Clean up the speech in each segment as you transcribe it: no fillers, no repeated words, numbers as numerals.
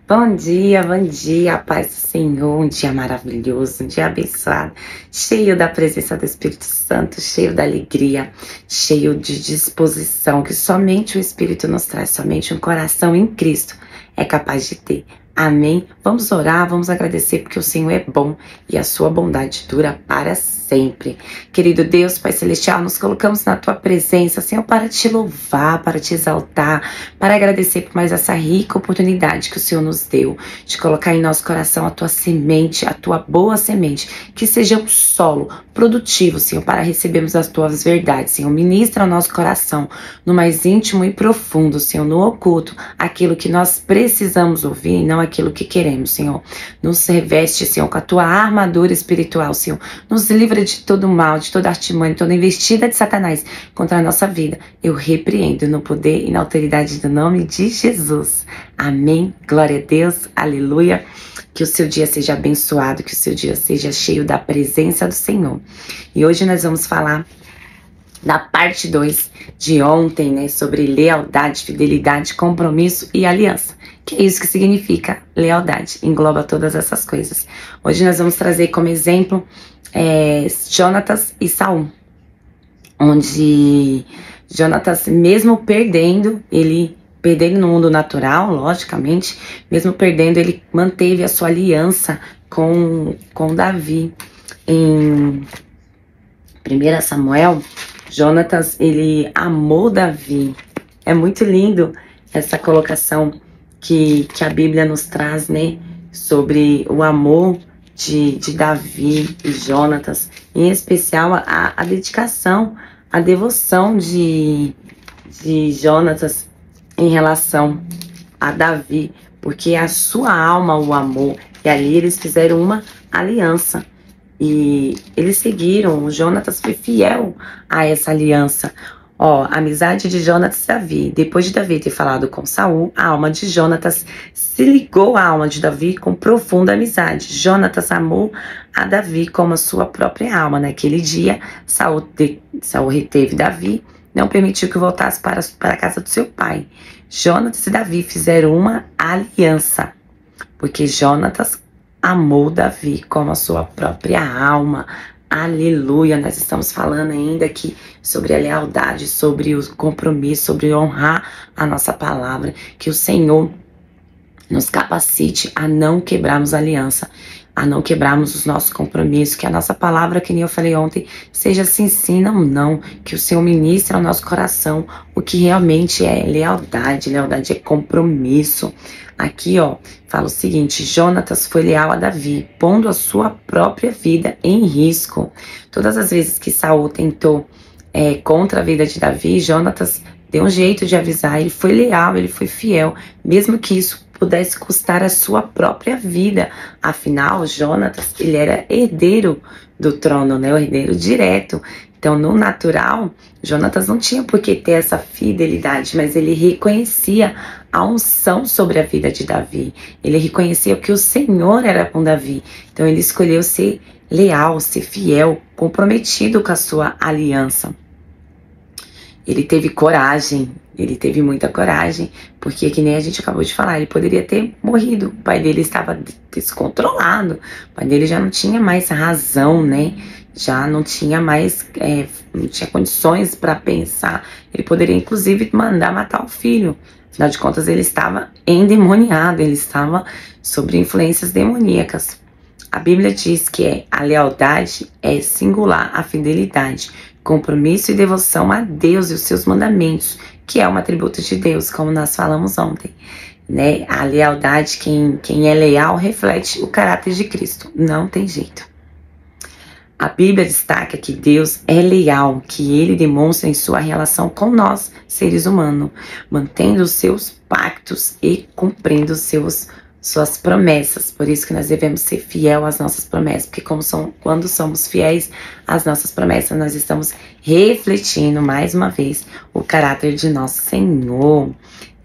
Bom dia, paz do Senhor, um dia maravilhoso, um dia abençoado, cheio da presença do Espírito Santo, cheio da alegria, cheio de disposição que somente o Espírito nos traz, somente um coração em Cristo é capaz de ter. Amém? Vamos orar, vamos agradecer porque o Senhor é bom e a sua bondade dura para sempre. Querido Deus, Pai Celestial, nos colocamos na Tua presença, Senhor, para Te louvar, para Te exaltar, para agradecer por mais essa rica oportunidade que o Senhor nos deu, de colocar em nosso coração a Tua semente, a Tua boa semente, que seja um solo produtivo, Senhor, para recebermos as Tuas verdades, Senhor. Ministra ao nosso coração, no mais íntimo e profundo, Senhor, no oculto, aquilo que nós precisamos ouvir e não aquilo que queremos, Senhor. Nos reveste, Senhor, com a Tua armadura espiritual, Senhor. Nos livra de todo mal, de toda artimanha, toda investida de Satanás contra a nossa vida. Eu repreendo no poder e na autoridade do nome de Jesus. Amém. Glória a Deus. Aleluia. Que o seu dia seja abençoado, que o seu dia seja cheio da presença do Senhor. E hoje nós vamos falar da parte 2 de ontem, né, sobre lealdade, fidelidade, compromisso e aliança. Que é isso que significa lealdade, engloba todas essas coisas. Hoje nós vamos trazer como exemplo Jonatas e Saul, onde Jonatas, mesmo perdendo, ele perdendo no mundo natural, logicamente, mesmo perdendo, ele manteve a sua aliança com Davi. Em 1 Samuel, Jonatas, ele amou Davi. É muito lindo essa colocação que a Bíblia nos traz, né, sobre o amor de Davi e Jonatas, em especial a dedicação, a devoção de Jonatas em relação a Davi, porque a sua alma o amou, e ali eles fizeram uma aliança, e eles seguiram, o Jonatas foi fiel a essa aliança. A amizade de Jonatas e Davi. Depois de Davi ter falado com Saul, a alma de Jonatas se ligou à alma de Davi com profunda amizade. Jonatas amou a Davi como a sua própria alma. Naquele dia, Saul reteve Davi, não permitiu que voltasse para a casa do seu pai. Jonatas e Davi fizeram uma aliança, porque Jonatas amou Davi como a sua própria alma. Aleluia, nós estamos falando ainda aqui sobre a lealdade, sobre o compromisso, sobre honrar a nossa palavra, que o Senhor nos capacite a não quebrarmos a aliança, a não quebrarmos os nossos compromissos, que a nossa palavra, que nem eu falei ontem, seja sim, sim, não, não, que o Senhor ministre ao nosso coração o que realmente é lealdade. Lealdade é compromisso. Aqui, fala o seguinte: Jonatas foi leal a Davi, pondo a sua própria vida em risco. Todas as vezes que Saul tentou contra a vida de Davi, Jonatas deu um jeito de avisar, ele foi leal, ele foi fiel, mesmo que isso pudesse custar a sua própria vida. Afinal, Jonatas, ele era herdeiro do trono, né? O herdeiro direto. Então, no natural, Jonatas não tinha por que ter essa fidelidade, mas ele reconhecia a unção sobre a vida de Davi. Ele reconhecia que o Senhor era com Davi. Então, ele escolheu ser leal, ser fiel, comprometido com a sua aliança. Ele teve coragem, ele teve muita coragem, porque, que nem a gente acabou de falar, ele poderia ter morrido. O pai dele estava descontrolado, o pai dele já não tinha mais razão, né? Já não tinha mais, não tinha condições para pensar. Ele poderia, inclusive, mandar matar o filho. Afinal de contas, ele estava endemoniado, ele estava sob influências demoníacas. A Bíblia diz que a lealdade é singular, a fidelidade, compromisso e devoção a Deus e os seus mandamentos, que é um atributo de Deus, como nós falamos ontem, né? A lealdade, quem é leal, reflete o caráter de Cristo, não tem jeito. A Bíblia destaca que Deus é leal, que Ele demonstra em sua relação com nós, seres humanos, mantendo os seus pactos e cumprindo suas promessas. Por isso que nós devemos ser fiel às nossas promessas, porque quando somos fiéis às nossas promessas, nós estamos refletindo mais uma vez o caráter de nosso Senhor.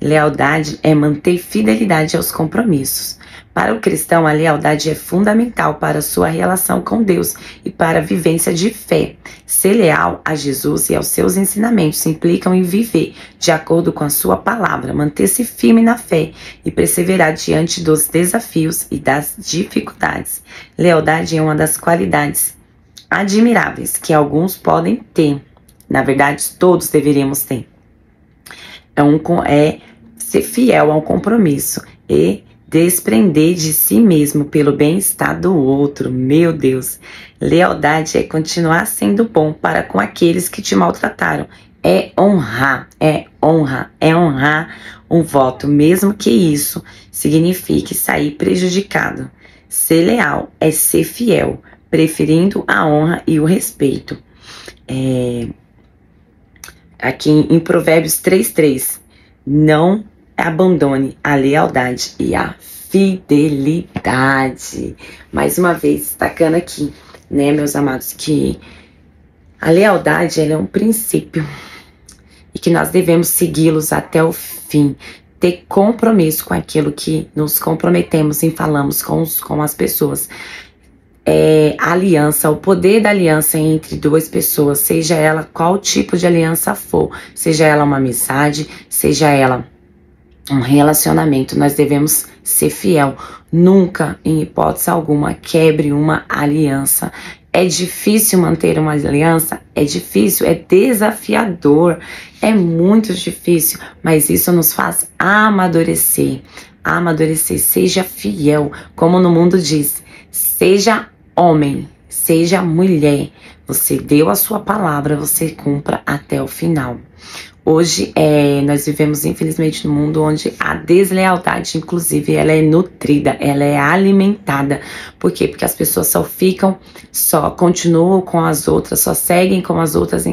Lealdade é manter fidelidade aos compromissos. Para o cristão, a lealdade é fundamental para a sua relação com Deus e para a vivência de fé. Ser leal a Jesus e aos seus ensinamentos implicam em viver de acordo com a sua palavra, manter-se firme na fé e perseverar diante dos desafios e das dificuldades. Lealdade é uma das qualidades admiráveis que alguns podem ter. Na verdade, todos deveríamos ter. É ser fiel ao compromisso e desprender de si mesmo pelo bem-estar do outro. Meu Deus, lealdade é continuar sendo bom para com aqueles que te maltrataram. É honrar um voto, mesmo que isso signifique sair prejudicado. Ser leal é ser fiel, preferindo a honra e o respeito. Aqui em Provérbios 3:3, não abandone a lealdade e a fidelidade. Mais uma vez, destacando aqui, né, meus amados, que a lealdade ela é um princípio e que nós devemos segui-los até o fim. Ter compromisso com aquilo que nos comprometemos e falamos com as pessoas. A aliança, o poder da aliança entre duas pessoas, seja ela qual tipo de aliança for, seja ela uma amizade, seja ela um relacionamento, nós devemos ser fiel. Nunca, em hipótese alguma, quebre uma aliança. É difícil manter uma aliança? É difícil, é desafiador, é muito difícil, mas isso nos faz amadurecer. Seja fiel, como no mundo diz, seja homem, seja mulher, você deu a sua palavra, você cumpra até o final. Hoje, nós vivemos, infelizmente, num mundo onde a deslealdade, inclusive, ela é nutrida, ela é alimentada. Por quê? Porque as pessoas só continuam com as outras, só seguem com as outras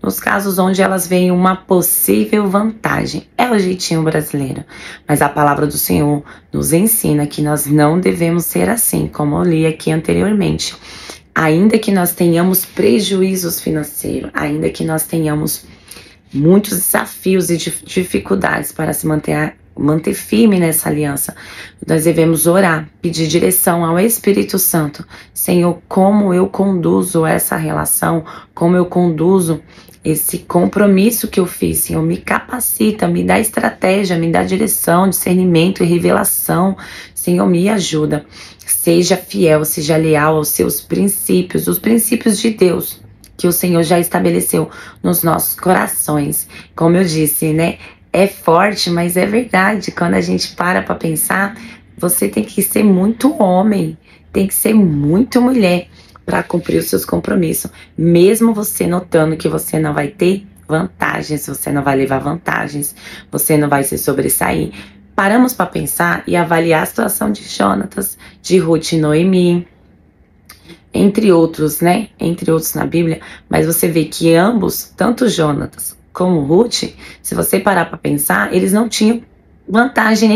nos casos onde elas veem uma possível vantagem. É o jeitinho brasileiro. Mas a palavra do Senhor nos ensina que nós não devemos ser assim, como eu li aqui anteriormente. Ainda que nós tenhamos prejuízos financeiros, ainda que nós tenhamos muitos desafios e dificuldades para se manter firme nessa aliança, nós devemos orar, pedir direção ao Espírito Santo. Senhor, como eu conduzo essa relação, como eu conduzo esse compromisso que eu fiz, Senhor, me capacita, me dá estratégia, me dá direção, discernimento e revelação. Senhor, me ajuda. Seja fiel, seja leal aos seus princípios, os princípios de Deus, que o Senhor já estabeleceu nos nossos corações. Como eu disse, né? É forte, mas é verdade. Quando a gente para pensar, você tem que ser muito homem, tem que ser muito mulher para cumprir os seus compromissos. Mesmo você notando que você não vai ter vantagens, você não vai levar vantagens, você não vai se sobressair. Paramos para pensar e avaliar a situação de Jonatas, de Ruth e Noemi, entre outros, né? Entre outros na Bíblia, mas você vê que ambos, tanto Jonatas como Ruth, se você parar para pensar, eles não tinham vantagem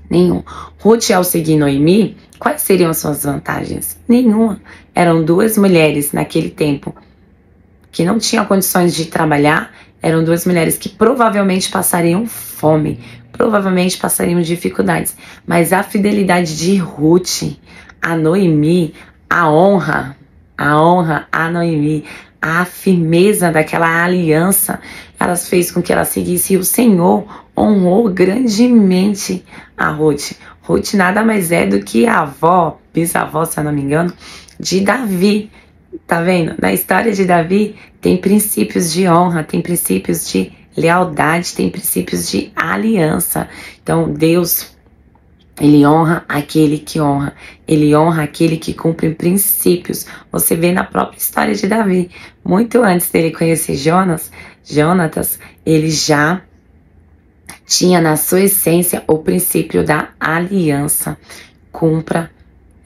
nenhum. Ruth, ao seguir Noemi, quais seriam as suas vantagens? Nenhuma. Eram duas mulheres naquele tempo que não tinham condições de trabalhar, eram duas mulheres que provavelmente passariam fome, provavelmente passariam dificuldades, mas a fidelidade de Ruth a Noemi, a honra a Noemi, a firmeza daquela aliança, elas fez com que ela seguisse, e o Senhor honrou grandemente a Ruth. Ruth nada mais é do que a bisavó, se eu não me engano, de Davi. Tá vendo? Na história de Davi tem princípios de honra, tem princípios de lealdade, tem princípios de aliança. Então Deus, Ele honra aquele que honra, Ele honra aquele que cumpre princípios. Você vê na própria história de Davi, muito antes dele conhecer Jonatas, ele já tinha na sua essência o princípio da aliança. Cumpra,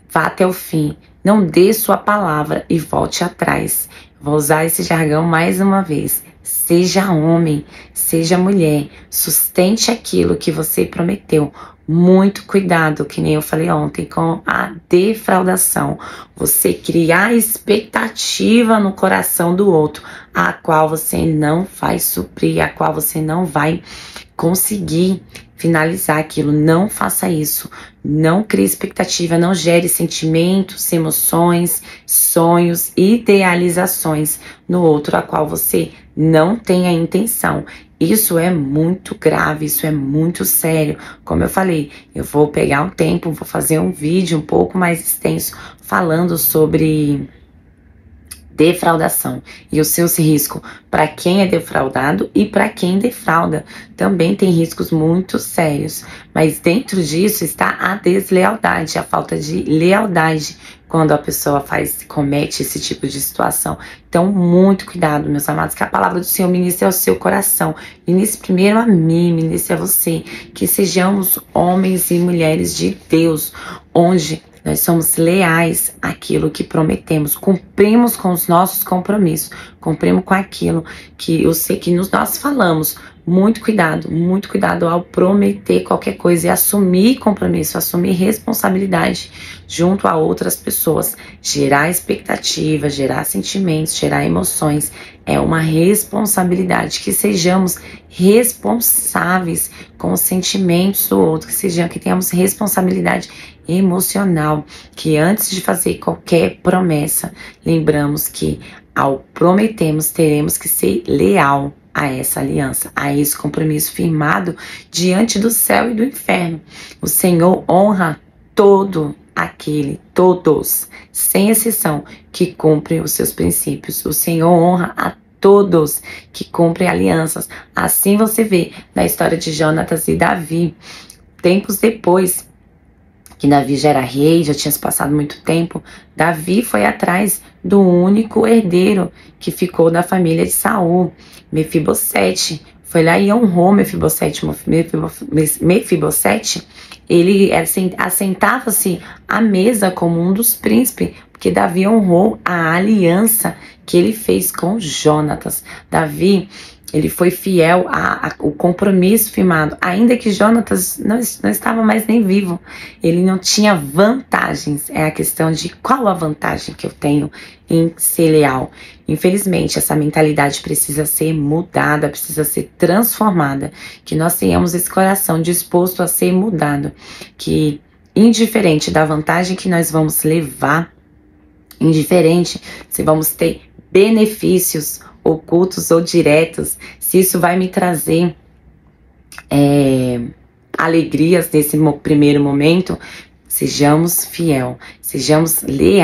vá até o fim, não dê sua palavra e volte atrás. Vou usar esse jargão mais uma vez. Seja homem, seja mulher, sustente aquilo que você prometeu. Muito cuidado, que nem eu falei ontem, com a defraudação. Você criar expectativa no coração do outro, a qual você não vai suprir, a qual você não vai conseguir finalizar aquilo. Não faça isso. Não crie expectativa, não gere sentimentos, emoções, sonhos, idealizações no outro a qual você não tem a intenção. Isso é muito grave, isso é muito sério. Como eu falei, eu vou pegar um tempo, vou fazer um vídeo um pouco mais extenso falando sobre defraudação e os seus riscos para quem é defraudado e para quem defrauda. Também tem riscos muito sérios, mas dentro disso está a deslealdade, a falta de lealdade quando a pessoa comete esse tipo de situação. Então, muito cuidado, meus amados, que a palavra do Senhor ministre ao seu coração. Ministre primeiro a mim, ministre a você, que sejamos homens e mulheres de Deus, onde nós somos leais àquilo que prometemos, cumprimos com os nossos compromissos, cumprimos com aquilo que eu sei que nós falamos. Muito cuidado ao prometer qualquer coisa e assumir compromisso, assumir responsabilidade junto a outras pessoas. Gerar expectativa, gerar sentimentos, gerar emoções é uma responsabilidade. Que sejamos responsáveis com os sentimentos do outro, que tenhamos responsabilidade emocional, que antes de fazer qualquer promessa, lembramos que ao prometermos, teremos que ser leal a essa aliança, a esse compromisso firmado diante do céu e do inferno. O Senhor honra todos, sem exceção, que cumprem os seus princípios. O Senhor honra a todos que cumprem alianças. Assim você vê na história de Jonatas e Davi, tempos depois que Davi já era rei, já tinha se passado muito tempo, Davi foi atrás do único herdeiro que ficou da família de Saul, Mefibosete. Foi lá e honrou Mefibosete. Mefibosete, ele assentava-se à mesa como um dos príncipes, porque Davi honrou a aliança que ele fez com Jonatas. Davi, ele foi fiel ao compromisso firmado, ainda que Jonatas não estava mais nem vivo. Ele não tinha vantagens. É a questão de qual a vantagem que eu tenho em ser leal. Infelizmente, essa mentalidade precisa ser mudada, precisa ser transformada. Que nós tenhamos esse coração disposto a ser mudado. Que, indiferente da vantagem que nós vamos levar, indiferente se vamos ter benefícios ocultos ou diretos, se isso vai me trazer alegrias nesse primeiro momento, sejamos fiel, sejamos leais.